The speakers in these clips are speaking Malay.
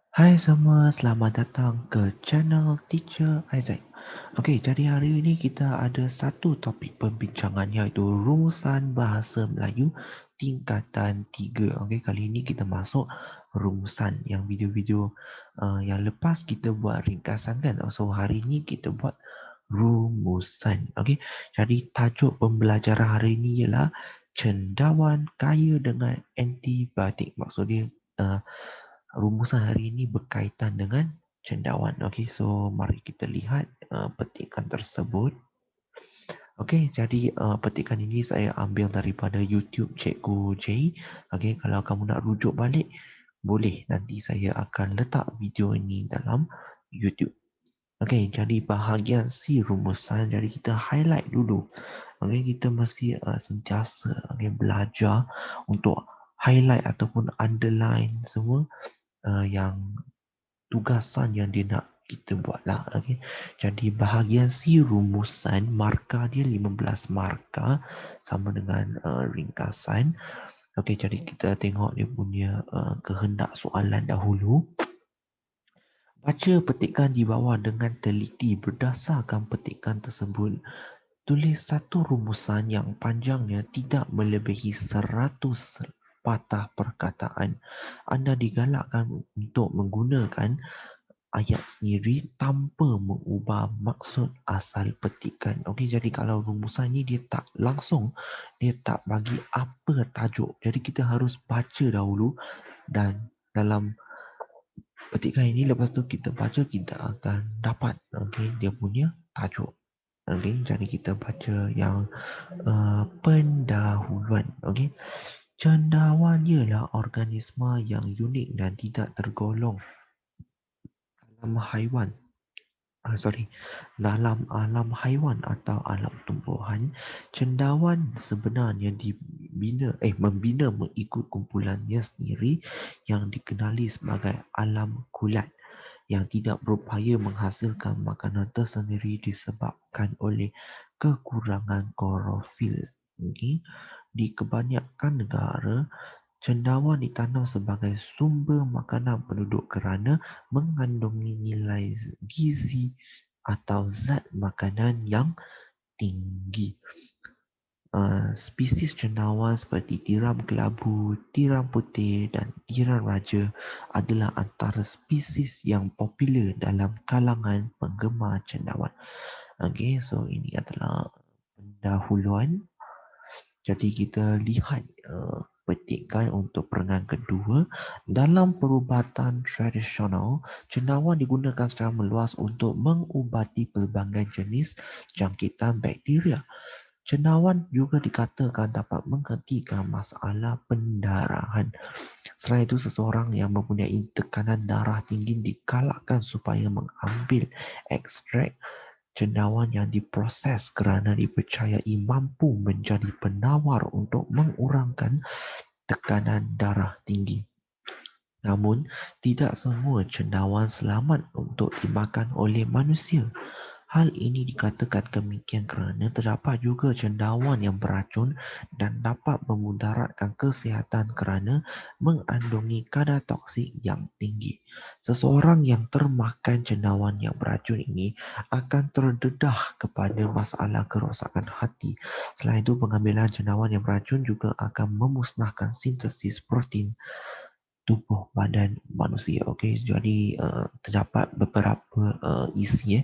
Hai semua, selamat datang ke channel Teacher Isaac. Okey, jadi hari ini kita ada satu topik perbincangan iaitu rumusan bahasa Melayu tingkatan 3. Okey, kali ini kita masuk rumusan yang video-video yang lepas kita buat ringkasan kan. So hari ini kita buat rumusan. Okey, jadi tajuk pembelajaran hari ini ialah cendawan kaya dengan antibiotik. Maksud dia rumusan hari ini berkaitan dengan cendawan. Okey, so mari kita lihat petikan tersebut. Okey, jadi petikan ini saya ambil daripada YouTube Cikgu J. Okey, kalau kamu nak rujuk balik, boleh. Nanti saya akan letak video ini dalam YouTube. Okey, jadi bahagian C rumusan, jadi kita highlight dulu. Okey, kita mesti sentiasa belajar untuk highlight ataupun underline semua yang tugasan yang dia nak kita buat lah. Okay. Jadi bahagian C rumusan, markah dia 15 markah sama dengan ringkasan. Okey, jadi kita tengok dia punya kehendak soalan dahulu. Baca petikan di bawah dengan teliti berdasarkan petikan tersebut. Tulis satu rumusan yang panjangnya tidak melebihi 100 patah perkataan. Anda digalakkan untuk menggunakan ayat sendiri tanpa mengubah maksud asal petikan. Okey, jadi kalau rumusan ni dia tak langsung, dia tak bagi apa tajuk. Jadi kita harus baca dahulu dan dalam petikan ini lepas tu kita baca kita akan dapat dia punya tajuk. Okey, jadi kita baca yang pendahuluan. Okey. Cendawan ialah organisma yang unik dan tidak tergolong dalam haiwan dalam alam haiwan atau alam tumbuhan. Cendawan sebenarnya membina mengikut kumpulannya sendiri yang dikenali sebagai alam kulat yang tidak berupaya menghasilkan makanan tersendiri disebabkan oleh kekurangan klorofil. Okay. Di kebanyakan negara, cendawan ditanam sebagai sumber makanan penduduk kerana mengandungi nilai gizi atau zat makanan yang tinggi. Spesies cendawan seperti tiram kelabu, tiram putih dan tiram raja adalah antara spesies yang popular dalam kalangan penggemar cendawan. Okay, so ini adalah pendahuluan. Jadi kita lihat petikan untuk perangan kedua. Dalam perubatan tradisional, cendawan digunakan secara meluas untuk mengubati pelbagai jenis jangkitan bakteria. Cendawan juga dikatakan dapat menghentikan masalah pendarahan. Selain itu, seseorang yang mempunyai tekanan darah tinggi digalakkan supaya mengambil ekstrak cendawan yang diproses kerana dipercayai mampu menjadi penawar untuk mengurangkan tekanan darah tinggi. Namun, tidak semua cendawan selamat untuk dimakan oleh manusia. Hal ini dikatakan demikian kerana terdapat juga cendawan yang beracun dan dapat memudaratkan kesihatan kerana mengandungi kadar toksik yang tinggi. Seseorang yang termakan cendawan yang beracun ini akan terdedah kepada masalah kerosakan hati. Selain itu, pengambilan cendawan yang beracun juga akan memusnahkan sintesis protein tubuh badan manusia. Okey, jadi terdapat beberapa isi.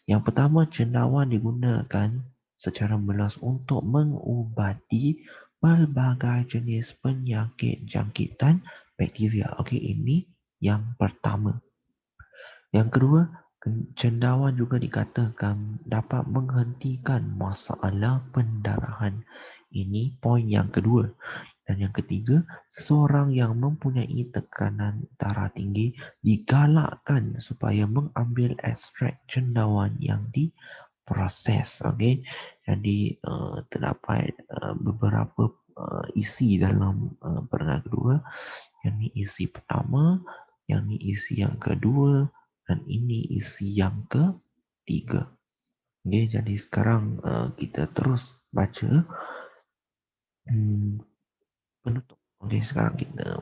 Yang pertama, cendawan digunakan secara meluas untuk mengubati pelbagai jenis penyakit jangkitan bakteria. Okey, ini yang pertama. Yang kedua, cendawan juga dikatakan dapat menghentikan masalah pendarahan. Ini poin yang kedua. Dan yang ketiga, seseorang yang mempunyai tekanan darah tinggi digalakkan supaya mengambil ekstrak cendawan yang diproses. Okay? Jadi terdapat beberapa isi dalam perangan kedua. Yang ni isi pertama, yang ni isi yang kedua, dan ini isi yang ketiga. Okay, jadi sekarang kita terus baca penutup. Okey, sekarang kita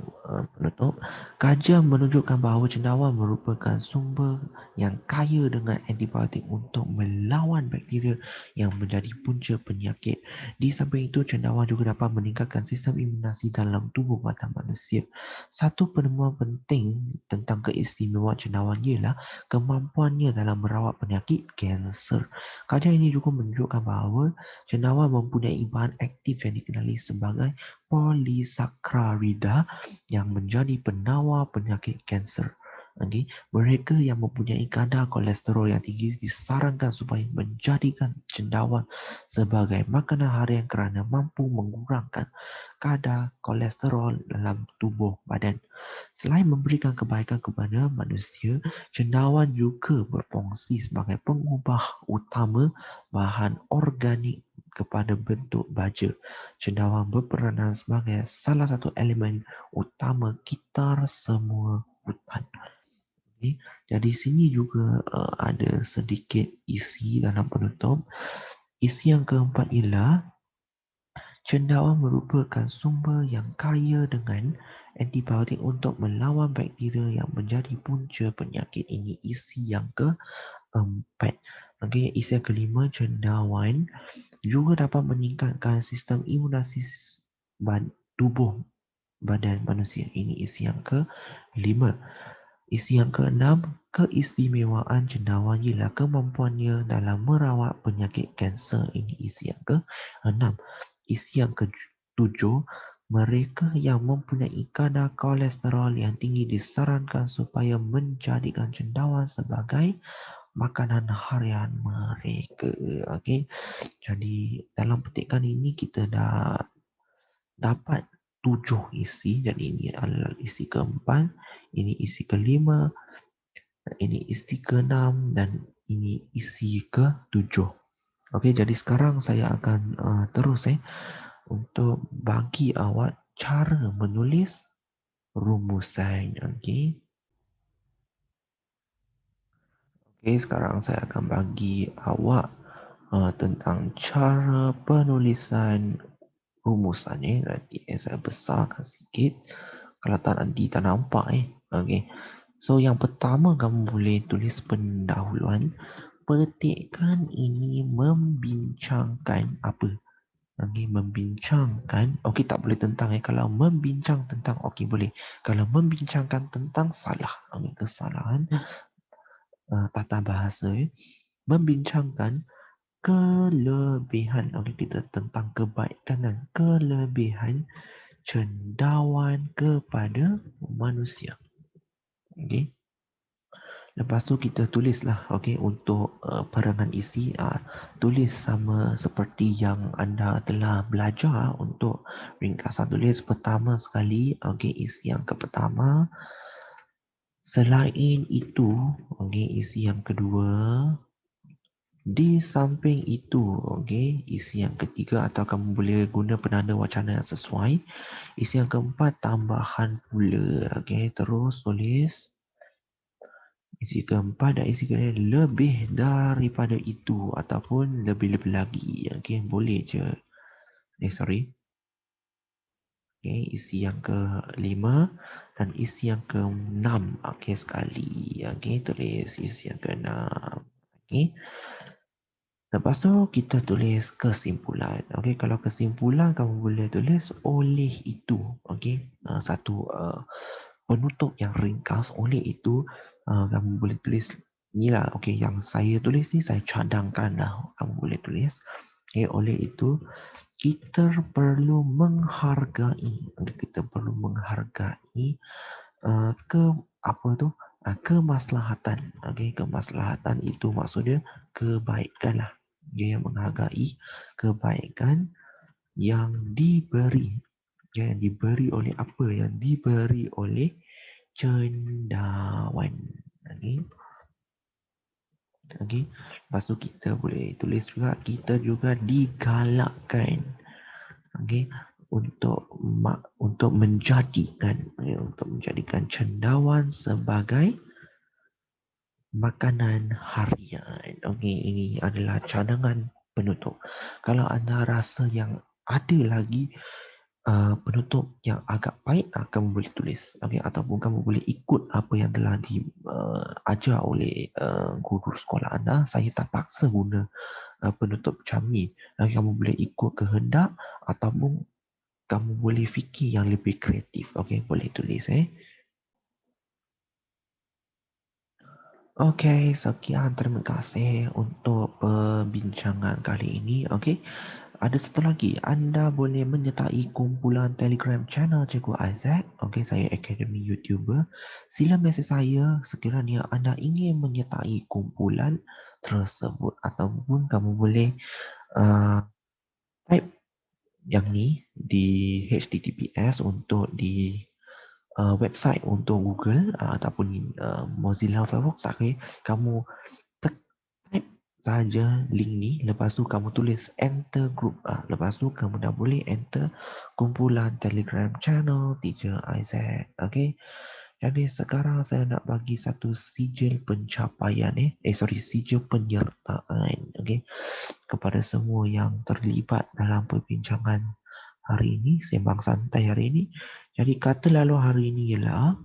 penutup, kajian menunjukkan bahawa cendawan merupakan sumber yang kaya dengan antibiotik untuk melawan bakteria yang menjadi punca penyakit. Di samping itu, cendawan juga dapat meningkatkan sistem imunasi dalam tubuh badan manusia. Satu penemuan penting tentang keistimewaan cendawan ialah kemampuannya dalam merawat penyakit kanser. Kajian ini juga menunjukkan bahawa cendawan mempunyai bahan aktif yang dikenali sebagai polisakarida yang menjadi penawar penyakit kanser. Okay. Mereka yang mempunyai kadar kolesterol yang tinggi disarankan supaya menjadikan cendawan sebagai makanan harian kerana mampu mengurangkan kadar kolesterol dalam tubuh badan. Selain memberikan kebaikan kepada manusia, cendawan juga berfungsi sebagai pengubah utama bahan organik kepada bentuk baja. Cendawan berperanan sebagai salah satu elemen utama gitar semua hutan. Okay. Jadi sini juga ada sedikit isi dalam penutup. Isi yang keempat ialah cendawan merupakan sumber yang kaya dengan antibiotik untuk melawan bakteria yang menjadi punca penyakit. Ini isi yang keempat. Okay. Isi yang kelima, cendawan juga dapat meningkatkan sistem imunasi tubuh badan manusia. Ini isi yang kelima. Isi yang keenam, keistimewaan cendawan ialah kemampuannya dalam merawat penyakit kanser. Ini isi yang keenam. Isi yang ketujuh, mereka yang mempunyai kadar kolesterol yang tinggi disarankan supaya menjadikan cendawan sebagai makanan harian mereka. Okey. Jadi dalam petikan ini kita dah dapat 7 isi. Jadi ini adalah isi keempat, ini isi kelima, ini isi keenam dan ini isi ketujuh. Okey, jadi sekarang saya akan terus untuk bagi awak cara menulis rumusan. Okey. Okey, sekarang saya akan bagi awak tentang cara penulisan rumusan. Nanti saya besarkan sikit. Kalau tak nanti tak nampak. Okey. So yang pertama kamu boleh tulis pendahuluan. Petikan ini membincangkan apa? Okey, membincangkan. Okey, tak boleh tentang. Kalau membincang tentang, okey boleh. Kalau membincangkan tentang salah. Okey, kesalahan tata bahasa. Membincangkan kelebihan. Okey, kita tentang kebaikan dan kelebihan cendawan kepada manusia. Okey. Lepas tu kita tulislah, okey, untuk perangan isi, tulis sama seperti yang anda telah belajar untuk ringkasan tulis. Pertama sekali, okey, isi yang pertama. Selain itu, okey, isi yang kedua. Di samping itu, okey, isi yang ketiga atau kamu boleh guna penanda wacana yang sesuai. Isi yang keempat, tambahan pula, okey, terus tulis. Isi keempat dan isi kelima lebih daripada itu ataupun lebih-lebih lagi. Okay, boleh je. Sorry. Okay, isi yang kelima dan isi yang keenam. Okay, sekali. Okay, tulis isi yang keenam. Okay. Lepas tu kita tulis kesimpulan. Okay, kalau kesimpulan kamu boleh tulis oleh itu. Okay, satu penutup yang ringkas. Oleh itu kamu boleh tulis ni lah. Okay, yang saya tulis ni saya cadangkan lah. Kamu boleh tulis. Okay, oleh itu kita perlu menghargai. Okay, kita perlu menghargai ke apa tu? Kemaslahatan. Okay, kemaslahatan itu maksudnya kebaikan lah. Dia yang menghargai kebaikan yang diberi. Yang diberi oleh apa? Yang diberi oleh cendawan. Okey. Okey. Lepas tu kita boleh tulis juga kita juga digalakkan. Okey. Untuk menjadikan cendawan sebagai makanan harian. Okey, ini adalah cadangan penutup. Kalau anda rasa yang ada lagi penutup yang agak baik, kamu boleh tulis, okay? Ataupun kamu boleh ikut apa yang telah diajar oleh guru sekolah anda. Saya tak paksa guna penutup macam ni. Kamu boleh ikut kehendak ataupun kamu boleh fikir yang lebih kreatif. Okay, boleh tulis. Okay, sekian, terima kasih untuk perbincangan kali ini. Okay, ada satu lagi, anda boleh menyertai kumpulan Telegram channel Cikgu Isaac. Okay, saya Akademi YouTuber. Sila mesej saya sekiranya anda ingin menyertai kumpulan tersebut, ataupun kamu boleh type yang ni di HTTPS untuk di website untuk Google ataupun Mozilla Firefox. Okay, kamu type saja link ni, lepas tu kamu tulis enter group, lepas tu kamu dah boleh enter kumpulan Telegram channel Teacher Isaac. Okay, jadi sekarang saya nak bagi satu sijil pencapaian sijil penyertaan, okay, kepada semua yang terlibat dalam perbincangan hari ini, sembang santai hari ini. Jadi kata lalu hari ini ialah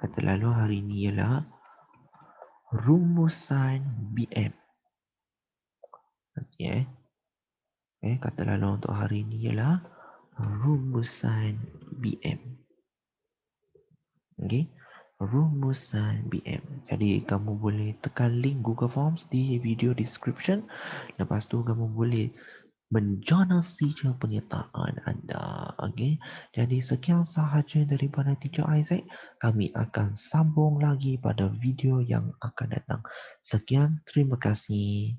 kata lalu hari ini ialah rumusan BM. Okay, kata lalu untuk hari ini ialah rumusan BM. Okay, rumusan BM. Jadi kamu boleh tekan link Google Forms di video description. Lepas tu kamu boleh menjana sijil penyertaan anda. Okay, jadi sekian sahaja daripada Teacher Isaac. Kami akan sambung lagi pada video yang akan datang. Sekian, terima kasih.